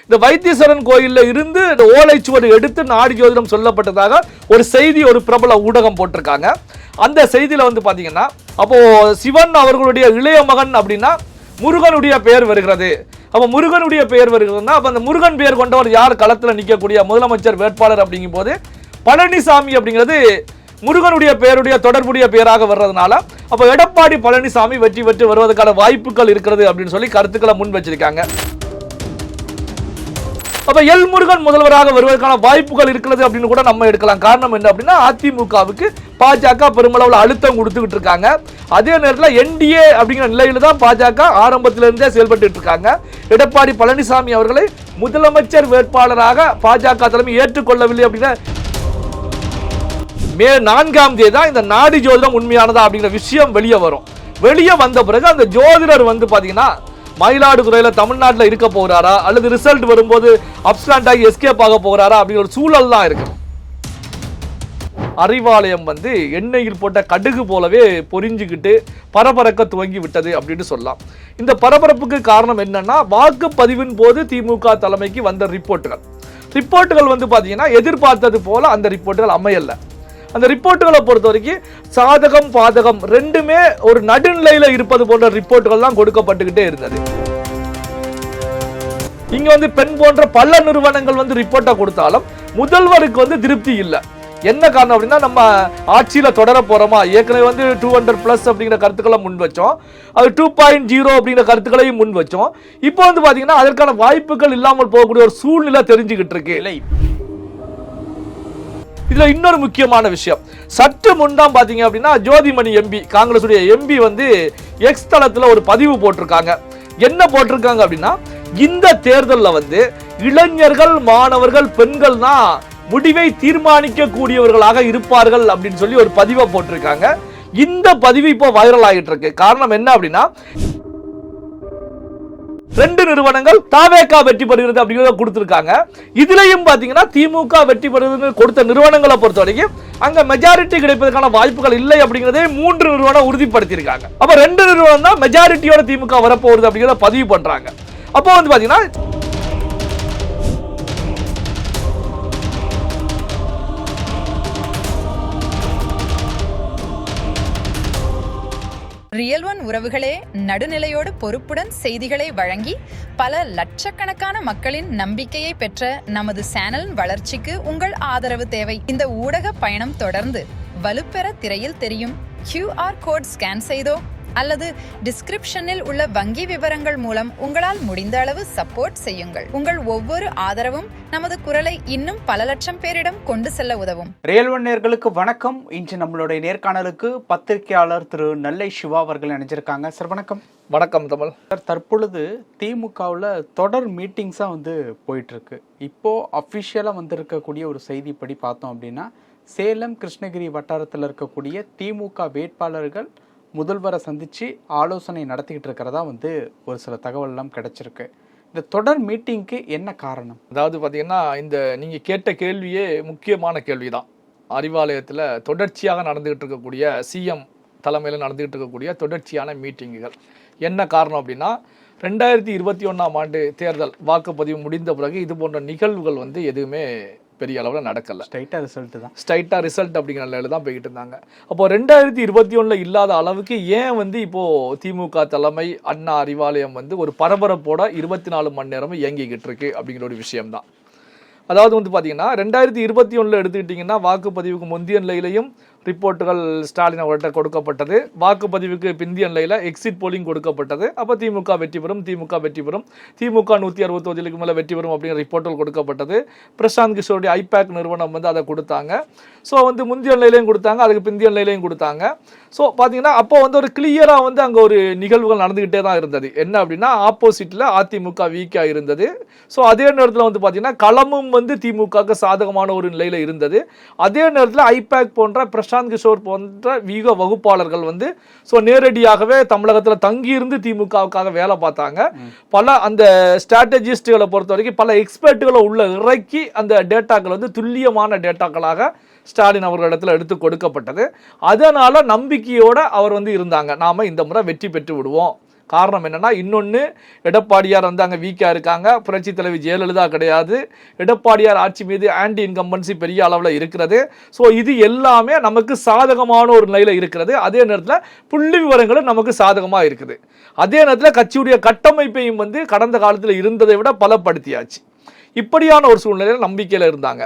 இந்த வைத்தீஸ்வரன் கோயில்ல இருந்து இந்த ஓலைச்சுவடு எடுத்து நாடி ஜோதிடம் சொல்லப்பட்டதாக ஒரு செய்தி ஒரு பிரபல ஊடகம் போட்டிருக்காங்க. அந்த செய்தியில வந்து பாத்தீங்கன்னா அப்போ சிவன் அவர்களுடைய இளைய மகன் அப்படின்னா முருகனுடைய பெயர் வருகிறது. அப்ப முருகனுடைய பெயர் வருகிறதுனா அப்ப அந்த முருகன் பெயர் கொண்டவர் யார் களத்துல நிற்கக்கூடிய முதலமைச்சர் வேட்பாளர் அப்படிங்கும் போது பழனிசாமி அப்படிங்கிறது முருகனுடைய பெயருடைய தொடர்புடைய பெயராக வர்றதுனால அப்ப எடப்பாடி பழனிசாமி வெற்றி பெற்று வருவதற்கான வாய்ப்புகள் இருக்கிறது அப்படின்னு சொல்லி கருத்துக்களை முன் வச்சிருக்காங்க. அப்ப எல் முருகன் முதல்வராக வருவதற்கான வாய்ப்புகள் இருக்கிறது அப்படின்னு கூட நம்ம எடுக்கலாம். காரணம் என்ன அப்படின்னா அதிமுகவுக்கு பாஜக பெருமளவில் அழுத்தம் கொடுத்துக்கிட்டு இருக்காங்க. அதே நேரத்தில் என்டிஏ அப்படிங்கிற நிலையில தான் பாஜக ஆரம்பத்திலிருந்தே செயல்பட்டு இருக்காங்க. எடப்பாடி பழனிசாமி அவர்களை முதலமைச்சர் வேட்பாளராக பாஜக தலைமை ஏற்றுக்கொள்ளவில்லை அப்படின்னா மே 4ஆம் தேதி தான் இந்த நாடி ஜோதிடம் உண்மையானதா அப்படிங்கிற விஷயம் வெளியே வரும். வெளியே வந்த பிறகு அந்த ஜோதிடர் வந்து பாத்தீங்கன்னா மயிலாடுதுறையில தமிழ்நாட்டில் இருக்க போகிறாரா அல்லது ரிசல்ட் வரும்போது அப்ஸ்டாண்ட் ஆகி எஸ்கேப் ஆக போகிறாரா அப்படிங்கிற ஒரு சூழல் தான் இருக்கு. அறிவாலயம் வந்து எண்ணெயில் போட்ட கடுகு போலவே பொரிஞ்சுக்கிட்டு பரபரக்க துவங்கி விட்டது அப்படின்னு சொல்லலாம். இந்த பரபரப்புக்கு காரணம் என்னன்னா வாக்குப்பதிவின் போது திமுக தலைமைக்கு வந்த ரிப்போர்ட்டுகள் வந்து பாத்தீங்கன்னா எதிர்பார்த்தது போல அந்த ரிப்போர்ட்டுகள் அமையல. அந்த ரிப்போர்ட்டுகளை பொறுத்த வரைக்கும் சாதகம் பாதகம் ரெண்டுமே ஒரு நடுநிலையில இருப்பது போன்ற ரிப்போர்ட்டுகள் தான் கொடுக்கப்பட்டுக்கிட்டே இருந்தது. இங்க வந்து பெண் போன்ற பல நிறுவனங்கள் வந்து ரிப்போர்ட்டை கொடுத்தாலும் முதல்வருக்கு வந்து திருப்தி இல்லை. என்ன காரணம் அப்படின்னா நம்ம ஆட்சியில தொடர போறோமா, ஏற்கனவே வந்து 200+ அப்படிங்கிற கருத்துக்களை முன் வச்சோம், அது 2.0 அப்படிங்கிற கருத்துக்களையும் முன் வச்சோம். இப்போ வந்து பாத்தீங்கன்னா அதற்கான வாய்ப்புகள் இல்லாமல் போகக்கூடிய ஒரு சூழ்நிலை தெரிஞ்சுக்கிட்டு இருக்கு. இதுல இன்னொரு முக்கியமான விஷயம், சற்று முன்தான் பாத்தீங்க அப்படின்னா ஜோதிமணி எம்பி, காங்கிரஸ் எம்பி வந்து எக்ஸ் தளத்துல ஒரு பதிவு போட்டிருக்காங்க. என்ன போட்டிருக்காங்க அப்படின்னா இந்த தேர்தலில் வந்து இளைஞர்கள், மாணவர்கள், பெண்கள் தான் முடிவை தீர்மானிக்க கூடியவர்களாக இருப்பார்கள் அப்படின்னு சொல்லி ஒரு பதிவை போட்டிருக்காங்க. இந்த பதிவு இப்போ வைரல் ஆகிட்டு இருக்கு. காரணம் என்ன அப்படின்னா 2 நிறுவனங்கள் தாவேகா வெற்றி பெறுகிறது அப்படிங்கிறத கொடுத்திருக்காங்க. இதுலயும் பாத்தீங்கன்னா திமுக வெற்றி பெறுகிறது கொடுத்த நிறுவனங்களை பொறுத்த வரைக்கும் அங்க மெஜாரிட்டி கிடைப்பதற்கான வாய்ப்புகள் இல்லை அப்படிங்கறதே 3 நிறுவனம் உறுதிப்படுத்தியிருக்காங்க. அப்ப 2 நிறுவனம் தான் மெஜாரிட்டியோட திமுக வரப்போகுது அப்படிங்கிறத பதிவு பண்றாங்க. அப்போ வந்து பாத்தீங்கன்னா ரியல் ஒன் உறவுகளே, நடுநிலையோடு பொறுப்புடன் செய்திகளை வழங்கி பல லட்சக்கணக்கான மக்களின் நம்பிக்கையை பெற்ற நமது சேனலின் வளர்ச்சிக்கு உங்கள் ஆதரவு தேவை. இந்த ஊடக பயணம் தொடர்ந்து வலுப்பெற திரையில் தெரியும் QR கோட் ஸ்கேன் செய்தோ அல்லது டிஸ்கிரிப்ஷனில் உள்ள வங்கி விவரங்கள் மூலம் உங்களால் முடிந்த அளவு சப்போர்ட் செய்யுங்கள். உங்கள் ஒவ்வொரு ஆதரவும் நமது குரலை இன்னும் பல லட்சம் பேரிடம் கொண்டு செல்ல உதவும். ரியல் ஒன் நேயர்களுக்கு வணக்கம். இன்று நம்மளுடைய நேர்காணலுக்கு பத்திரிகையாளர் திரு நல்லை சிவா அவர்கள் இணைஞ்சிருக்காங்க. சார் வணக்கம். வணக்கம் தமிழ். சார், தற்பொழுது திமுகவில் தொடர் மீட்டிங்ஸாக வந்து போயிட்டு இருக்கு. இப்போ அஃபிஷியலாக வந்திருக்கக்கூடிய ஒரு செய்திப்படி பார்த்தோம் அப்படின்னா சேலம், கிருஷ்ணகிரி வட்டாரத்தில் இருக்கக்கூடிய திமுக வேட்பாளர்கள் முதல்வரை சந்திச்சு ஆலோசனை நடத்திக்கிட்டு இருக்கிறதா வந்து ஒரு சில தகவல் எல்லாம் கிடைச்சிருக்கு. இந்த தொடர் மீட்டிங்க்கு என்ன காரணம்? அதாவது பார்த்தீங்கன்னா இந்த நீங்கள் கேட்ட கேள்வியே முக்கியமான கேள்விதான். அறிவாலயத்தில் தொடர்ச்சியாக நடந்துகிட்டு இருக்கக்கூடிய சிஎம் தலைமையில் நடந்துகிட்டு இருக்கக்கூடிய தொடர்ச்சியான மீட்டிங்குகள் என்ன காரணம் அப்படின்னா 2021ஆம் ஆண்டு தேர்தல் வாக்குப்பதிவு முடிந்த பிறகு இது போன்ற நிகழ்வுகள் வந்து எதுவுமே பெரிய அளவில் நடக்கல. ஸ்ட்ரைட்டாக ரிசல்ட் அப்படிங்கிற நிலையில தான் போய்கிட்டு இருந்தாங்க. அப்போ 2021 இல்லாத அளவுக்கு ஏன் வந்து இப்போ திமுக தலைமை அண்ணா அறிவாலயம் வந்து ஒரு பரபரப்போட 24 மணி நேரமும் இயங்கிக்கிட்டு இருக்கு அப்படிங்கிற ஒரு விஷயம்தான். அதாவது வந்து பார்த்தீங்கன்னா 2021 எடுத்துக்கிட்டிங்கன்னா வாக்குப்பதிவுக்கு முந்தைய நிலையிலையும் ரிப்போர்ட்டுகள் ஸ்டாலின் அவர்கிட்ட கொடுக்கப்பட்டது, வாக்குப்பதிவுக்கு பிந்திய நிலையில் எக்ஸிட் போலிங் கொடுக்கப்பட்டது. அப்போ திமுக வெற்றி பெறும், திமுக 161 மேலே வெற்றி பெறும் அப்படிங்கிற ரிப்போர்ட்டுகள் கொடுக்கப்பட்டது. பிரசாந்த் கிஷோருடைய ஐபேக் நிறுவனம் வந்து அதை கொடுத்தாங்க. ஸோ வந்து முந்தைய நிலையிலையும் கொடுத்தாங்க, அதுக்கு பிந்திய நிலையிலையும் கொடுத்தாங்க. ஸோ பார்த்தீங்கன்னா அப்போ வந்து ஒரு கிளியராக வந்து அங்கே ஒரு நிகழ்வுகள் நடந்துக்கிட்டே தான் இருந்தது. என்ன அப்படின்னா ஆப்போசிட்டில் அதிமுக வீக்காக இருந்தது. ஸோ அதே நேரத்தில் வந்து பார்த்தீங்கன்னா களமும் வந்து திமுகவுக்கு சாதகமான ஒரு நிலையில் இருந்தது. அதே நேரத்தில் ஐபேக் போன்ற பிரசாந்த் கிஷோர் போன்ற வீக வகுப்பாளர்கள் வந்து ஸோ நேரடியாகவே தமிழகத்தில் தங்கியிருந்து திமுகவுக்காக வேலை பார்த்தாங்க. பல அந்த ஸ்ட்ராட்டஜிஸ்டுகளை பொறுத்த வரைக்கும் பல எக்ஸ்பர்ட்டுகளை உள்ள இறக்கி அந்த டேட்டாக்கள் வந்து துல்லியமான டேட்டாக்களாக ஸ்டாலின் அவர்களிடத்தில் எடுத்து கொடுக்கப்பட்டது. அதனால நம்பிக்கையோட அவர் வந்து இருந்தாங்க, நாம இந்த முறை வெற்றி பெற்று விடுவோம், காரணம் என்னன்னா, இன்னொன்று எடப்பாடியார் வந்து அங்கே வீக்காக இருக்காங்க, புரட்சி தலைவி ஜெயலலிதா கிடையாது, எடப்பாடியார் ஆட்சி மீது ஆன்டி இன்கம்பன்சி பெரிய அளவில் இருக்கிறது. ஸோ இது எல்லாமே நமக்கு சாதகமான ஒரு நிலையில் இருக்கிறது. அதே நேரத்தில் புள்ளி விவரங்களும் நமக்கு சாதகமாக இருக்குது. அதே நேரத்தில் கட்சியுடைய கட்டமைப்பையும் வந்து கடந்த காலத்தில் இருந்ததை விட பலப்படுத்தியாச்சு. இப்படியான ஒரு சூழ்நிலையில் நம்பிக்கையில் இருந்தாங்க.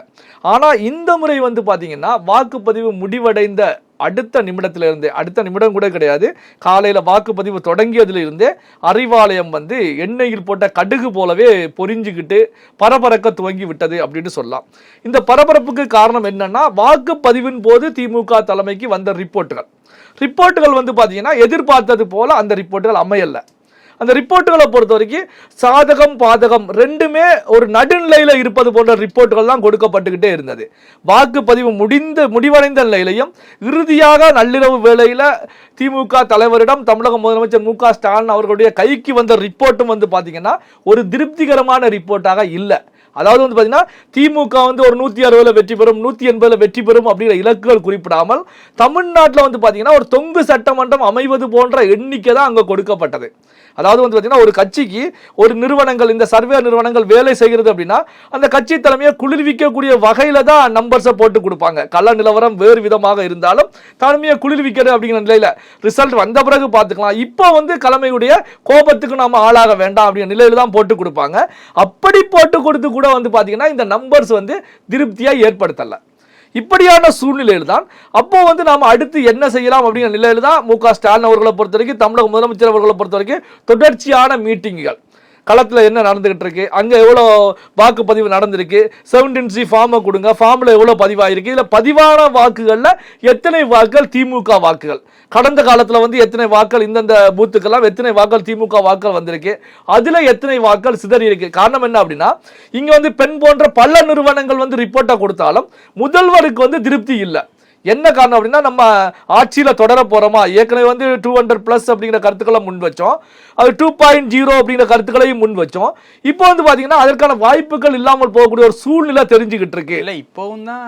ஆனால் இந்த முறை வந்து பார்த்தீங்கன்னா, வாக்குப்பதிவு முடிவடைந்த அடுத்த நிமிடம் கூட கிடையாது, காலையில் வாக்குப்பதிவு தொடங்கியதிலிருந்தே அறிவாலயம் வந்து எண்ணெயில் போட்ட கடுகு போலவே பொரிஞ்சுக்கிட்டு பரபரக்க துவங்கி விட்டது அப்படின்னு சொல்லலாம். இந்த பரபரப்புக்கு காரணம் என்னன்னா, வாக்குப்பதிவின் போது திமுக தலைமைக்கு வந்த ரிப்போர்ட்டுகள் வந்து பார்த்தீங்கன்னா எதிர்பார்த்தது போல அந்த ரிப்போர்ட்டுகள் அமையல. அந்த ரிப்போர்ட்டுகளை பொறுத்த வரைக்கும் சாதகம் பாதகம் ரெண்டுமே ஒரு நடுநிலையில் இருப்பது போன்ற ரிப்போர்ட்டுகள் தான் கொடுக்கப்பட்டுக்கிட்டே இருந்தது. வாக்குப்பதிவு முடிவடைந்த நிலையிலையும் இறுதியாக நள்ளிரவு வேளையில் திமுக தலைவரிடம் தமிழக முதலமைச்சர் மு.க. ஸ்டாலின் அவர்களுடைய கைக்கு வந்த ரிப்போர்ட்டும் வந்து பார்த்தீங்கன்னா ஒரு திருப்திகரமான ரிப்போர்ட்டாக இல்லை. அதாவது வந்து பார்த்தீங்கன்னா திமுக வந்து ஒரு 160 வெற்றி பெறும், 180 வெற்றி பெறும் அப்படிங்கிற இலக்குகள் குறிப்பிடாமல் தமிழ்நாட்டில் வந்து பார்த்தீங்கன்னா ஒரு தொங்கு சட்டமன்றம் அமைவது போன்ற எண்ணிக்கை தான் அங்கே கொடுக்கப்பட்டது. அதாவது வந்து பார்த்தீங்கன்னா ஒரு கட்சிக்கு ஒரு நிறுவனங்கள், இந்த சர்வே நிறுவனங்கள் வேலை செய்கிறது அப்படின்னா அந்த கட்சி தலைமையை குளிர்விக்கக்கூடிய வகையில் தான் நம்பர்ஸை போட்டு கொடுப்பாங்க. கள நிலவரம் வேறு விதமாக இருந்தாலும் தலைமையை குளிர்விக்கிறது அப்படிங்கிற நிலையில் ரிசல்ட் வந்த பிறகு பார்த்துக்கலாம். இப்போ வந்து தலைமையுடைய கோபத்துக்கு நாம் ஆளாக வேண்டாம் அப்படிங்கிற நிலையில் தான் போட்டு கொடுப்பாங்க. அப்படி போட்டு கொடுத்து கூட வந்து பார்த்தீங்கன்னா இந்த நம்பர்ஸ் வந்து திருப்தியாக ஏற்படுத்தலை. இப்படியான சூழ்நிலையில் தான் அப்போ வந்து நாம் அடுத்து என்ன செய்யலாம் அப்படிங்கிற நிலையில் தான் மு.க. ஸ்டாலின் அவர்களை பொறுத்த வரைக்கும், தமிழக முதலமைச்சர் அவர்களை பொறுத்த வரைக்கும் தொடர்ச்சியான மீட்டிங்குகள், களத்தில் என்ன நடந்துகிட்டு இருக்கு, அங்கே எவ்வளோ வாக்குப்பதிவு நடந்திருக்கு, 17C ஃபார்மை கொடுங்க, ஃபார்மில் எவ்வளோ பதிவாயிருக்கு, இதில் பதிவான வாக்குகளில் எத்தனை வாக்குகள் திமுக வாக்குகள், கடந்த காலத்தில் வந்து எத்தனை வாக்கள் இந்தந்த பூத்துக்கெல்லாம் எத்தனை வாக்கள் திமுக வாக்கள் வந்திருக்கு, அதில் எத்தனை வாக்கள் சிதறி இருக்கு. காரணம் என்ன அப்படின்னா, இங்கே வந்து பெண் போன்ற பல நிறுவனங்கள் வந்து ரிப்போர்ட்டை கொடுத்தாலும் முதல்வருக்கு வந்து திருப்தி இல்லை. என்ன காரணம் அப்படின்னா, நம்ம ஆட்சியில் தொடர போகிறோமா, ஏற்கனவே வந்து 200+ அப்படிங்கிற கருத்துக்களை முன் வச்சோம், அது 2.0 அப்படிங்கிற கருத்துக்களையும் முன் வச்சோம். இப்போ வந்து பார்த்தீங்கன்னா அதற்கான வாய்ப்புகள் இல்லாமல் போகக்கூடிய ஒரு சூழ்நிலை தெரிஞ்சுக்கிட்டு இருக்கு. இல்லை, இப்போவும் தான்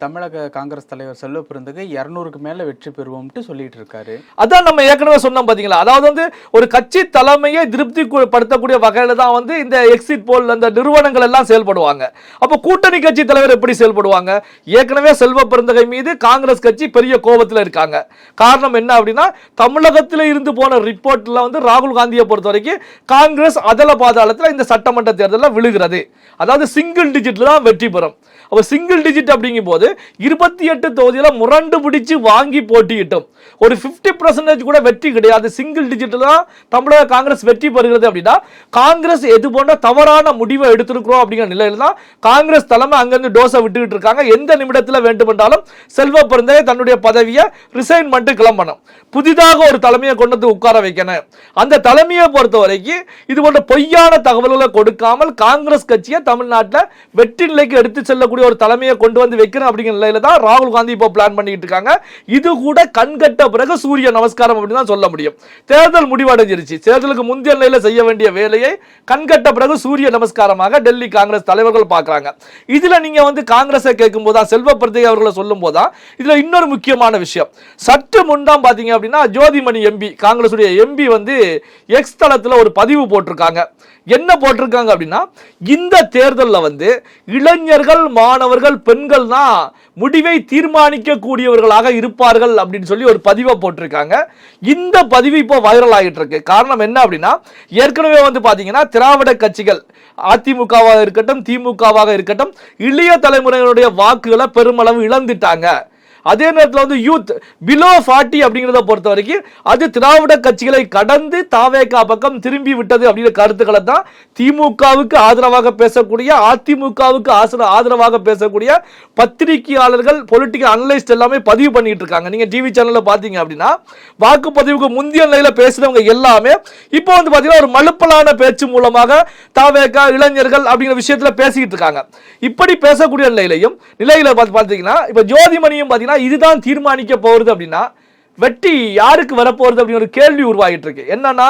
தமிழக காங்கிரஸ் தலைவர் செல்வ பெருந்தகை 200க்கு மேலே வெற்றி பெறுவோம்ட்டு சொல்லிட்டு இருக்காரு. அதான் நம்ம ஏற்கனவே சொன்னோம் பார்த்தீங்களா. அதாவது வந்து ஒரு கட்சி தலைமையை திருப்தி படுத்தக்கூடிய வகையில் தான் வந்து இந்த எக்ஸிட் போல் அந்த நிறுவனங்கள் எல்லாம் செயல்படுவாங்க. அப்போ கூட்டணி கட்சி தலைவர் எப்படி செயல்படுவாங்க? ஏற்கனவே செல்வ பெருந்தகை மீது காங்கிரஸ் கட்சி பெரிய கோபத்தில் இருக்காங்க. காரணம் என்ன அப்படின்னா, தமிழகத்தில் இருந்து போன ரிப்போர்ட்ல வந்து ராகுல் காந்தியை பொறுத்த வரைக்கும் காங்கிரஸ் அதல பாதாளத்தில் இந்த சட்டமன்ற தேர்தலில் விழுகிறது. அதாவது சிங்கிள் டிஜிட்ல தான் வெற்றி பெறும். அப்போ சிங்கிள் டிஜிட் அப்படிங்கும் போது 28 தொகுதியில் முரண்டு பிடிச்சு வாங்கி போட்டியிட்டோம். ஒரு 50% கூட வெற்றி கிடையாது. சிங்கிள் டிஜிட்ல தான் தமிழக காங்கிரஸ் வெற்றி பெறுகிறது அப்படின்னா காங்கிரஸ் எது போன்ற தவறான முடிவை எடுத்திருக்கிறோம் அப்படிங்கிற நிலையில தான் காங்கிரஸ் தலைமை அங்கிருந்து டோஸை விட்டுக்கிட்டு இருக்காங்க. எந்த நிமிடத்தில் வேண்டுமென்றாலும் செல்வ பெருந்தகை தன்னுடைய பதவியை ரிசைன் பண்ணிட்டு கிளம்பணும், புதிதாக ஒரு தலைமையை கொண்டு வந்து உட்கார வைக்கணும். அந்த தலைமையை பொறுத்த வரைக்கும் இது போன்ற பொய்யான தகவல்களை கொடுக்காமல் காங்கிரஸ் கட்சியை தமிழ்நாட்டில் வெற்றி நிலைக்கு எடுத்து செல்லக்கூடிய ஒரு தலைமையை கொண்டு வந்து வைக்கணும் அப்படிங்கிற நிலையில தான் ராகுல் காந்தி இப்போ பிளான் பண்ணிட்டு இருக்காங்க. இது கூட கண்கட்ட பிறகு சூரிய நமஸ்காரம் அப்படின்னு தான் சொல்ல முடியும். தேர்தல் முடிவடைஞ்சிருச்சு. தேர்தலுக்கு முந்தைய நிலையில செய்ய வேண்டிய வேலையை கண்கட்ட பிறகு சூரிய நமஸ்காரமாக டெல்லி காங்கிரஸ் தலைவர்கள் பார்க்கறாங்க. இதுல நீங்க வந்து காங்கிரஸை கேட்கும் போதா, செல்வ பெருந்தகை அவர்களை சொல்லும் போதா, இதுல இன்னொரு முக்கியமான விஷயம், சற்று முன்தான் பாத்தீங்க அப்படின்னா ஜோதிமணி எம்பி, காங்கிரஸ் எம்பி வந்து எக்ஸ் தளத்துல ஒரு பதிவு போட்டிருக்காங்க. என்ன போட்டிருக்காங்க அப்படின்னா, இந்த தேர்தலில் வந்து இளைஞர்கள், மாணவர்கள், பெண்கள் தான் முடிவை தீர்மானிக்க கூடியவர்களாக இருப்பார்கள் அப்படின்னு சொல்லி ஒரு பதிவை போட்டிருக்காங்க. இந்த பதிவு இப்போ வைரல் ஆகிட்டு இருக்கு. காரணம் என்ன அப்படின்னா, ஏற்கனவே வந்து பாத்தீங்கன்னா திராவிட கட்சிகள் அதிமுகவாக இருக்கட்டும், திமுகவாக இருக்கட்டும், இளைய தலைமுறையினுடைய வாக்குகளை பெருமளவு இழந்துட்டாங்க. அதே நேரத்தில் வந்து யூத் பிலோ 40 அப்படிங்கிறத பொறுத்த வரைக்கும் அது திராவிட கட்சிகளை கடந்து தாவேகா பக்கம் திரும்பி விட்டது அப்படிங்கிற கருத்துக்களை தான் திமுகவுக்கு ஆதரவாக பேசக்கூடிய, அதிமுகவுக்கு ஆதரவாக பேசக்கூடிய பத்திரிகையாளர்கள், பொலிட்டிக்கல் அனலிஸ்ட் எல்லாமே பதிவு பண்ணிட்டு இருக்காங்க. நீங்க டிவி சேனல்ல பாத்தீங்க அப்படின்னா வாக்குப்பதிவுக்கு முந்தைய நிலையில பேசுறவங்க எல்லாமே இப்போ வந்து பாத்தீங்கன்னா ஒரு மலுப்பலான பேச்சு மூலமாக தாவேகா, இளைஞர்கள் அப்படிங்கிற விஷயத்துல பேசிக்கிட்டு இருக்காங்க. இப்படி பேசக்கூடிய நிலையில பாத்தீங்கன்னா இப்ப ஜோதிமணியும் பாத்தீங்கன்னா இதுதான் தீர்மானிக்க போறது அப்படின்னா வெற்றி யாருக்கு வரப்போறது அப்படிங்கிற ஒரு கேள்வி உருவாகிட்டு இருக்கு. என்னன்னா,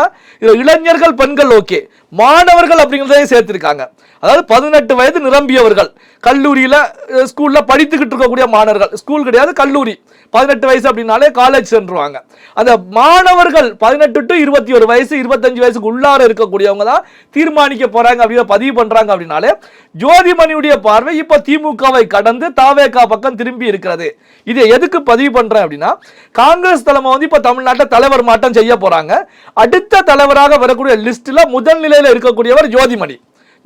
இளைஞர்கள், பெண்கள் ஓகே, மாணவர்கள் அப்படிங்கிறதையும் சேர்த்திருக்காங்க. அதாவது 18 வயது நிரம்பியவர்கள், கல்லூரியில ஸ்கூல்ல படித்துக்கிட்டு இருக்கக்கூடிய மாணவர்கள், ஸ்கூல் கிடையாது கல்லூரி 18 வயசு அப்படின்னாலே காலேஜ் சென்றுவாங்க. அந்த மாணவர்கள் 18 to 21 வயசு 25 வயசுக்கு உள்ளார இருக்கக்கூடியவங்க தான் தீர்மானிக்க போறாங்க அப்படின்னு பதிவு பண்றாங்க. அப்படின்னாலே ஜோதிமணியுடைய பார்வை இப்ப திமுகவை கடந்து தாவேகா பக்கம் திரும்பி இருக்கிறது. இதை எதுக்கு பதிவு பண்றேன் அப்படின்னா, காங்கிரஸ் தலைமை வந்து இப்ப தமிழ்நாட்டில் தலைவர் மாற்றம் செய்ய போறாங்க. அடுத்த தலைவராக வரக்கூடிய லிஸ்ட்ல முதல் நிலையில இருக்கக்கூடியவர்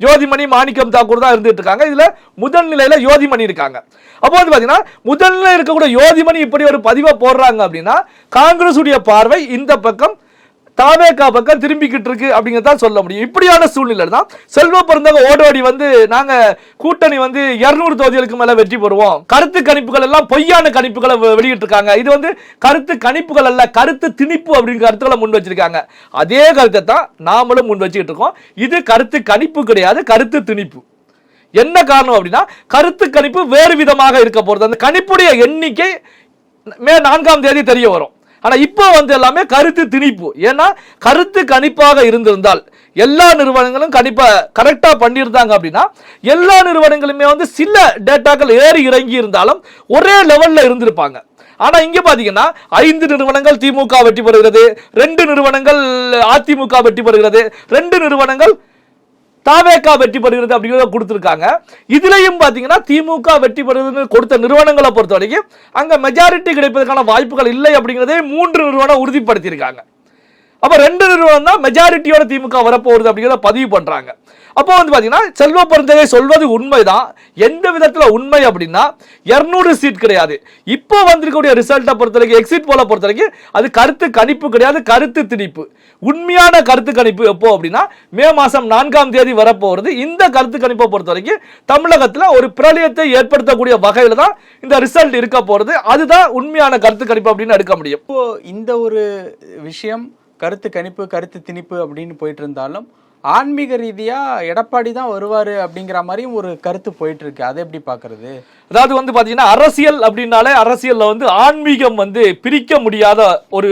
ஜோதிமணி மாணிக்கம் தாக்கூர் தான் இருந்துட்டு இருக்காங்க. இதுல முதல் நிலையில யோதிமணி இருக்காங்க. அப்போ வந்து பாத்தீங்கன்னா முதல் நிலையில இருக்கக்கூடிய யோதிமணி இப்படி ஒரு பதிவை போடுறாங்க அப்படின்னா, காங்கிரஸ் உடைய பார்வை இந்த பக்கம் தாவேகா பக்கம் திரும்பிக்கிட்டு இருக்கு அப்படிங்கிறதான் சொல்ல முடியும். இப்படியான சூழ்நிலை தான் செல்வ பெருந்தகை ஓடோடி வந்து நாங்க கூட்டணி வந்து 200 தொகுதிகளுக்கு மேல வெற்றி பெறுவோம், கருத்து கணிப்புகள் எல்லாம் பொய்யான கணிப்புகளை வெளியிட்டு இருக்காங்க, இது வந்து கருத்து கணிப்புகள் அல்ல கருத்து திணிப்பு அப்படிங்கிற கருத்துக்களை முன் வச்சிருக்காங்க. அதே கருத்தை தான் நாமளும் முன் வச்சுக்கிட்டு இருக்கோம். இது கருத்து கணிப்பு கிடையாது, கருத்து திணிப்பு. என்ன காரணம் அப்படின்னா, கருத்து கணிப்பு வேறு விதமாக இருக்க போறது. அந்த கணிப்புடைய எண்ணிக்கை மே 4ஆம் தேதி தெரிய வரும். ஆனா இப்போ வந்து எல்லாமே கருத்து திணிப்பு. ஏன்னா கருத்து கணிப்பாக இருந்திருந்தால் எல்லா நிறுவனங்களும் கணிப்பா கரெக்டா பண்ணியிருந்தாங்க அப்படின்னா, எல்லா நிறுவனங்களுமே வந்து சில டேட்டாக்கள் ஏறி இறங்கி இருந்தாலும் ஒரே லெவல்ல இருந்திருப்பாங்க. ஆனா இங்க பாத்தீங்கன்னா 5 நிறுவனங்கள் திமுக வெற்றி பெறுகிறது, 2 நிறுவனங்கள் அதிமுக வெற்றி பெறுகிறது, 2 நிறுவனங்கள் தாவேகா வெற்றி பெறுகிறது அப்படிங்கிறத கொடுத்திருக்காங்க. இதுலயும் பாத்தீங்கன்னா திமுக வெற்றி பெறுகிறது கொடுத்த நிறுவனங்களை பொறுத்த வரைக்கும் அங்க மெஜாரிட்டி கிடைப்பதற்கான வாய்ப்புகள் இல்லை அப்படிங்கிறதே 3 நிறுவனம் உறுதிப்படுத்தியிருக்காங்க. அப்ப 2 நிறுவனம் தான் மெஜாரிட்டியோட திமுக வரப்போகுது அப்படிங்கிறத பதிவு பண்றாங்க. அப்போ வந்து பாத்தீங்கன்னா செல்வ பெருந்தகை சொல்வது உண்மைதான். எந்த விதத்துல உண்மை அப்படின்னா, 200 சீட் கிடையாது. இப்போ வந்திருக்கக்கூடிய ரிசல்ட்டை பொறுத்த வரைக்கும், எக்ஸிட் போல பொறுத்த வரைக்கும் அது கருத்து கணிப்பு கிடையாது, கருத்து திணிப்பு. உண்மையான கருத்து கணிப்பு எப்போ அப்படின்னா, மே மாசம் 4ஆம் தேதி வரப்போகிறது. இந்த கருத்து கணிப்பை பொறுத்த வரைக்கும் தமிழகத்துல ஒரு பிரளயத்தை ஏற்படுத்தக்கூடிய வகையில தான் இந்த ரிசல்ட் இருக்க போறது. அதுதான் உண்மையான கருத்து கணிப்பு அப்படின்னு எடுக்க முடியும். இப்போ இந்த ஒரு விஷயம் கருத்து கணிப்பு கருத்து திணிப்பு அப்படின்னு போயிட்டு இருந்தாலும், ஆன்மீக ரீதியா எடப்பாடி தான் வருவாரு அப்படிங்கிற மாதிரியும் ஒரு கருத்து போயிட்டு இருக்கு. அதை எப்படி பாக்குறது? அதாவது வந்து பாத்தீங்கன்னா, அரசியல் அப்படின்னாலே அரசியல்ல வந்து ஆன்மீகம் வந்து பிரிக்க முடியாத ஒரு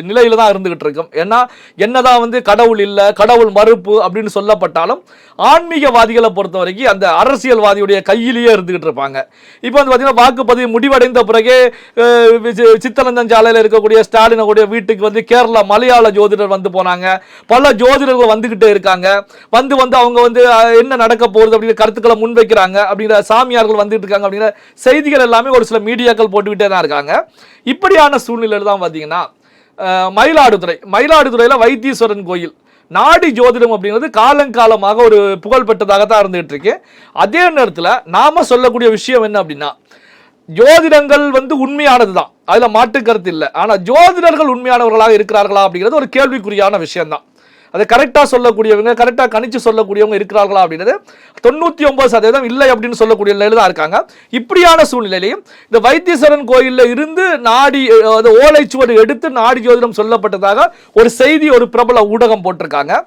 நிலையில தான் இருந்துகிட்டு இருக்கும். ஏன்னா என்னதான் வந்து கடவுள் இல்ல, கடவுள் மறுப்பு அப்படின்னு சொல்லப்பட்டாலும் ஆன்மீகவாதிகளை பொறுத்த வரைக்கும் அந்த அரசியல்வாதியுடைய கையிலேயே இருந்துகிட்டு இருப்பாங்க. இப்போ வந்து பாத்தீங்கன்னா, வாக்குப்பதிவு முடிவடைந்த பிறகு சித்தலஞ்சஞ்சாலையில் இருக்கக்கூடிய ஸ்டாலினுடைய வீட்டுக்கு வந்து கேரளா மலையாள ஜோதிடர் வந்து போனாங்க. பல ஜோதிடர்கள் வந்துகிட்டே இருக்காங்க. வந்து அவங்க வந்து என்ன நடக்க போகுது அப்படிங்கிற கருத்துக்களை முன்வைக்கிறாங்க. அப்படிங்கிற சாமியார்கள் வந்துட்டு இருக்காங்க அப்படிங்கிற செய்திகள் எல்லாமே ஒரு சில மீடியாக்கள் போட்டுக்கிட்டே தான் இருக்காங்க. இப்படியான சூழ்நிலையில் தான் பார்த்தீங்கன்னா மயிலாடுதுறையில வைத்தீஸ்வரன் கோயில் நாடி ஜோதிடம் அப்படிங்கிறது காலங்காலமாக ஒரு புகழ்பெற்றதாக தான் இருந்துகிட்டு இருக்கு. அதே நேரத்தில் நாம சொல்லக்கூடிய விஷயம் என்ன அப்படின்னா, ஜோதிடங்கள் வந்து உண்மையானது தான், அதுல மாற்று கருத்து இல்லை. ஆனா ஜோதிடர்கள் உண்மையானவர்களாக இருக்கிறார்களா அப்படிங்கிறது ஒரு கேள்விக்குறியான விஷயம் தான். அதை கரெக்டாக சொல்லக்கூடியவங்க, கரெக்டாக கணிச்சு சொல்லக்கூடியவங்க இருக்கிறார்களா அப்படின்றது 99% இல்லை அப்படின்னு சொல்லக்கூடிய நிலையில தான் இருக்காங்க. இப்படியான சூழ்நிலையிலையும் இந்த வைத்தீஸ்வரன் கோயிலில் இருந்து நாடி ஓலைச்சுவடு எடுத்து நாடி ஜோதிடம் சொல்லப்பட்டதாக ஒரு செய்தி ஒரு பிரபல ஊடகம் போட்டிருக்காங்க.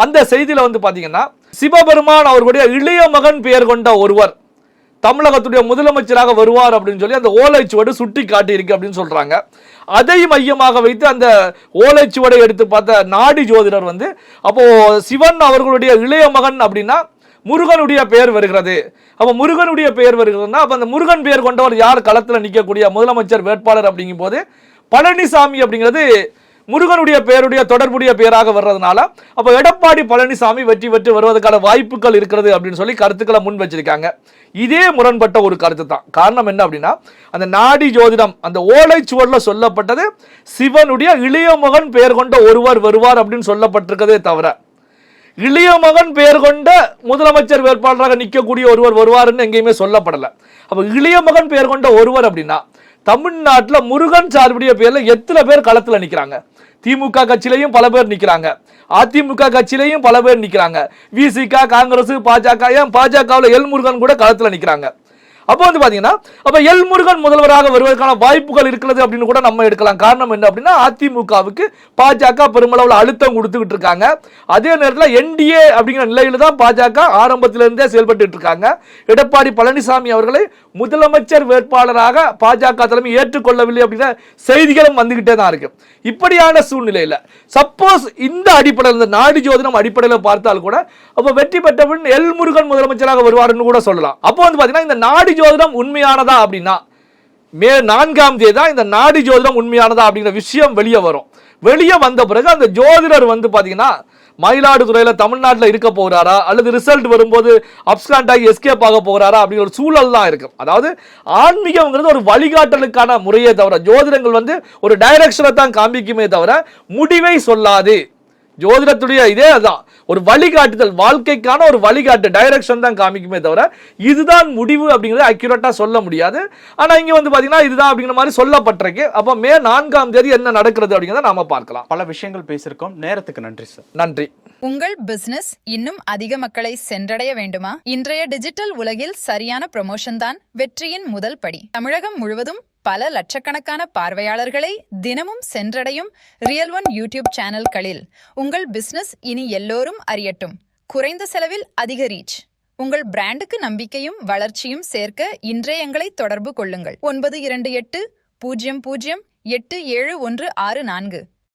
அந்த செய்தியில வந்து பாத்தீங்கன்னா, சிவபெருமான் அவர்களுடைய இளைய மகன் பெயர் கொண்ட ஒருவர் தமிழகத்துடைய முதலமைச்சராக வருவார் அப்படின்னு சொல்லி அந்த ஓலைச்சுவடு சுட்டி காட்டி இருக்கு அப்படின்னு சொல்றாங்க. அதை மையமாக வைத்து அந்த ஓலைச்சுவடை எடுத்து பார்த்த நாடி ஜோதிடர் வந்து, அப்போ சிவன் அவர்களுடைய இளைய மகன் அப்படின்னா முருகனுடைய பெயர் வருகிறது. அப்ப முருகனுடைய பெயர் வருகிறதுனா அப்ப அந்த முருகன் பெயர் கொண்டவர் யார் களத்தில் நிற்கக்கூடிய முதலமைச்சர் வேட்பாளர் அப்படிங்கும் போது பழனிசாமி அப்படிங்கிறது முருகனுடைய பெயருடைய தொடர்புடைய பெயராக வர்றதுனால அப்ப எடப்பாடி பழனிசாமி வெற்றி பெற்று வருவதற்கான வாய்ப்புகள் இருக்கிறது அப்படின்னு சொல்லி கருத்துக்களை முன் வச்சிருக்காங்க. இதே முரண்பட்ட ஒரு கருத்து தான். காரணம் என்ன அப்படின்னா, அந்த நாடி ஜோதிடம் அந்த ஓலைச்சுவடுல சொல்லப்பட்டது சிவனுடைய இளைய மகன் பெயர் கொண்ட ஒருவர் வருவார் அப்படின்னு சொல்லப்பட்டிருக்கதே தவிர, இளைய மகன் பெயர் கொண்ட முதலமைச்சர் வேட்பாளராக நிற்கக்கூடிய ஒருவர் வருவார்னு எங்கேயுமே சொல்லப்படல. அப்ப இளைய மகன் பெயர் கொண்ட ஒருவர் அப்படின்னா தமிழ்நாட்டில் முருகன் சார்புடைய பேர்ல எத்தனை பேர் களத்துல நிக்கிறாங்க? திமுக கட்சியிலையும் பல பேர் நிக்கிறாங்க, அதிமுக கட்சியிலையும் பல பேர் நிக்கிறாங்க, விசிக, காங்கிரஸ், பாஜக, ஏன் பாஜகவில் எல் முருகன் கூட களத்துல நிக்கிறாங்க. அப்போ வந்து பாத்தீங்கன்னா, அப்ப எல் முருகன் முதல்வராக வருவதற்கான வாய்ப்புகள் இருக்கிறது அப்படின்னு கூட நம்ம எடுக்கலாம். காரணம் என்ன அப்படின்னா, அதிமுகவுக்கு பாஜக பெருமளவில் அழுத்தம் கொடுத்துக்கிட்டு இருக்காங்க. அதே நேரத்தில் என்டிஏ அப்படிங்கிற நிலையில தான் பாஜக ஆரம்பத்திலிருந்தே செயல்பட்டு இருக்காங்க. எடப்பாடி பழனிசாமி அவர்களை முதலமைச்சர் வேட்பாளராக பாஜக தலைமை ஏற்றுக்கொள்ளவில்லை அப்படிங்கிற செய்திகளும் வந்துகிட்டே தான் இருக்கு. இப்படியான சூழ்நிலையில சப்போஸ் இந்த அடிப்படையில், இந்த நாடி ஜோதிடம் அடிப்படையில் பார்த்தால் கூட அப்ப வெற்றி பெற்றவன் எல் முருகன் முதலமைச்சராக வருவார்னு கூட சொல்லலாம். அப்போ வந்து பாத்தீங்கன்னா, இந்த நாடி ஜோதிடம் உண்மையானதா அப்படின்னா மே 4ஆம் தேதி தான் இந்த நாடி ஜோதிடம் உண்மையானதா அப்படிங்கிற விஷயம் வெளியே வரும். வெளியே வந்த பிறகு அந்த ஜோதிடர் வந்து பாத்தீங்கன்னா மயிலாடுதுறையில தமிழ்நாட்டில் இருக்க போகிறாரா அல்லது ரிசல்ட் வரும்போது அப்ஸ்காண்ட் ஆகி எஸ்கேப் ஆக போகிறாரா அப்படிங்கிற ஒரு சூழல் தான் இருக்கும். அதாவது ஆன்மீகம்ங்கிறது ஒரு வழிகாட்டலுக்கான முறையே தவிர, ஜோதிடங்கள் வந்து ஒரு டைரக்ஷனை தான் காமிக்குமே தவிர முடிவை சொல்லாது. ஜோதிடத்துடைய இதே அதான், ஒரு வழிகாட்டுதல், வாழ்க்கைக்கான ஒரு வழிகாட்டு டைரக்ஷன் தான் காமிக்குமே தவிர இதுதான் முடிவு அப்படிங்கிறது அக்யூரேட்டா சொல்ல முடியாது. ஆனா இங்க வந்து பாத்தீங்கன்னா இதுதான் அப்படிங்கிற மாதிரி சொல்லப்பட்டிருக்கு. அப்ப மே 4ஆம் தேதி என்ன நடக்கிறது அப்படிங்கிறத நாம பார்க்கலாம். பல விஷயங்கள் பேசியிருக்கோம். நேரத்துக்கு நன்றி சார். நன்றி. உங்கள் பிசினஸ் இன்னும் அதிக மக்களை சென்றடைய வேண்டுமா? இன்றைய டிஜிட்டல் உலகில் சரியான ப்ரமோஷன் தான் வெற்றியின் முதல் படி. தமிழகம் முழுவதும் பல லட்சக்கணக்கான பார்வையாளர்களை தினமும் சென்றடையும் ரியல் ஒன் யூடியூப் சேனல்களில் உங்கள் பிசினஸ் இனி எல்லோரும் அறியட்டும். குறைந்த செலவில் அதிக ரீச். உங்கள் பிராண்டுக்கு நம்பிக்கையும் வளர்ச்சியும் சேர்க்க இன்றே எங்களை தொடர்பு கொள்ளுங்கள். 9280087164.